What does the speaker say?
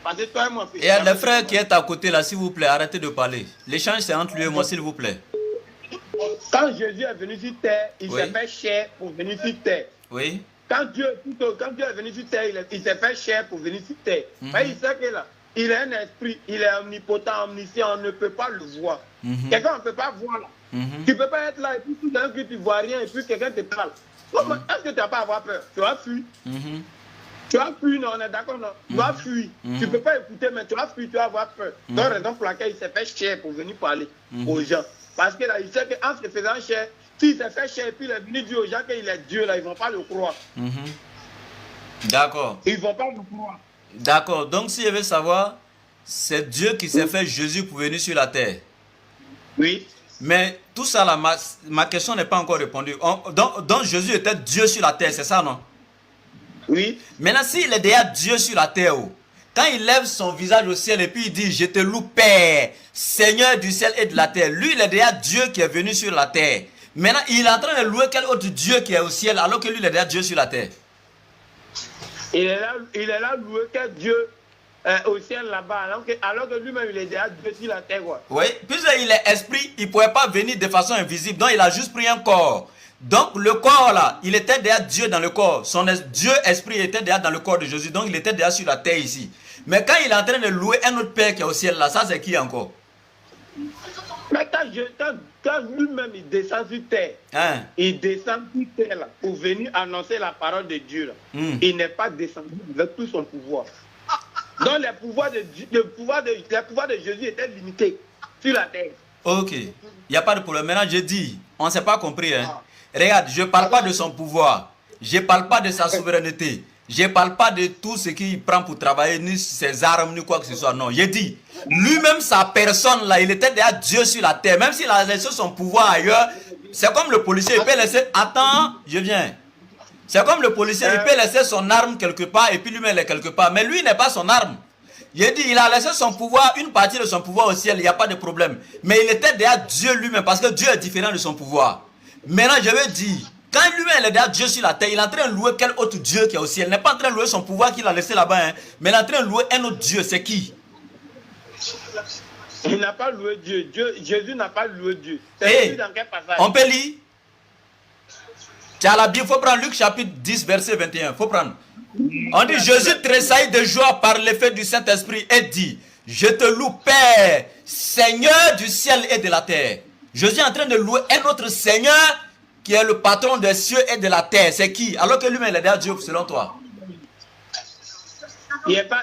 Parce que toi et moi, Et le frère qui est à côté là, s'il vous plaît, arrêtez de parler. L'échange c'est entre lui et moi, s'il vous plaît. quand Jésus est venu sur terre, il Oui. s'est fait chair pour venir sur terre. Oui. Quand Dieu est venu sur terre, il s'est fait chair pour venir sur terre. Mais il sait que là, il est un esprit, il est omnipotent, omniscient, on ne peut pas le voir. Quelqu'un ne peut pas voir là. Tu ne peux pas être là et puis tout d'un coup tu ne vois rien et puis quelqu'un te parle. Est-ce que tu n'as pas à avoir peur? Tu vas fuir. Tu vas fuir, non, on est d'accord, non? Tu vas fuir. Tu ne peux pas écouter, mais tu vas fuir, tu vas avoir peur. Donc, raison pour laquelle il s'est fait chair pour venir parler aux gens. Parce que là, il sait qu'en se faisant chair, s'il s'est fait chair et puis il est venu dire aux gens qu'il est Dieu, là, ils ne vont pas le croire. D'accord. Ils ne vont pas le croire. D'accord. Donc, si je veux savoir, c'est Dieu qui s'est fait Jésus pour venir sur la terre. Oui. Mais tout ça, là, ma question n'est pas encore répondue. Donc, Jésus était Dieu sur la terre, c'est ça, non? Oui. Maintenant, s'il est déjà Dieu sur la terre, quand il lève son visage au ciel et puis il dit, je te loue Père, Seigneur du ciel et de la terre. Lui, il est déjà Dieu qui est venu sur la terre. Maintenant, il est en train de louer quel autre Dieu qui est au ciel alors que lui, il est déjà Dieu sur la terre. Il est là loué quel Dieu au ciel là-bas, alors que lui-même, il est déjà Dieu sur la terre. Quoi. Oui, puisqu'il est esprit, il ne pouvait pas venir de façon invisible. Donc, il a juste pris un corps. Donc, le corps là, il était déjà Dieu dans le corps. Dieu esprit était déjà dans le corps de Jésus. Donc, il était déjà sur la terre ici. Mais quand il est en train de louer un autre Père qui est au ciel là, ça c'est qui encore? Mais quand lui-même il descend sur terre, il descend sur terre là, pour venir annoncer la parole de Dieu. Là. Il n'est pas descendu avec tout son pouvoir. Donc les pouvoirs de Jésus étaient limités sur la terre. Ok, il n'y a pas de problème. Maintenant je dis, on ne s'est pas compris. Hein? Regarde, je ne parle pas de son pouvoir. Je ne parle pas de sa souveraineté. Je ne parle pas de tout ce qu'il prend pour travailler, ni ses armes, ni quoi que ce soit. Non, je dis, lui-même, sa personne, là, il était déjà Dieu sur la terre. Même s'il a laissé son pouvoir ailleurs, c'est comme le policier, il peut laisser... Attends, je viens. C'est comme le policier, il peut laisser son arme quelque part et puis lui-même, il est quelque part. Mais lui, il n'est pas son arme. Je dis, il a laissé son pouvoir, une partie de son pouvoir au ciel, il n'y a pas de problème. Mais il était déjà Dieu lui-même, parce que Dieu est différent de son pouvoir. Maintenant, je veux dire... Quand lui-même il est déjà Dieu sur la terre, il est en train de louer quel autre Dieu qui est au ciel. Il n'est pas en train de louer son pouvoir qu'il a laissé là-bas, hein, mais il est en train de louer un autre Dieu. C'est qui? Il n'a pas loué Dieu. Jésus n'a pas loué Dieu. C'est dans quel passage? On peut lire. Tu as la Bible, il faut prendre Luc chapitre 10, verset 21. Il faut prendre. On dit, Jésus tressaillit de joie par l'effet du Saint-Esprit et dit, je te loue Père, Seigneur du ciel et de la terre. Jésus est en train de louer un autre Seigneur qui est le patron des cieux et de la terre. C'est qui? Alors que lui-même, il est déjà Dieu selon toi. Il n'est pas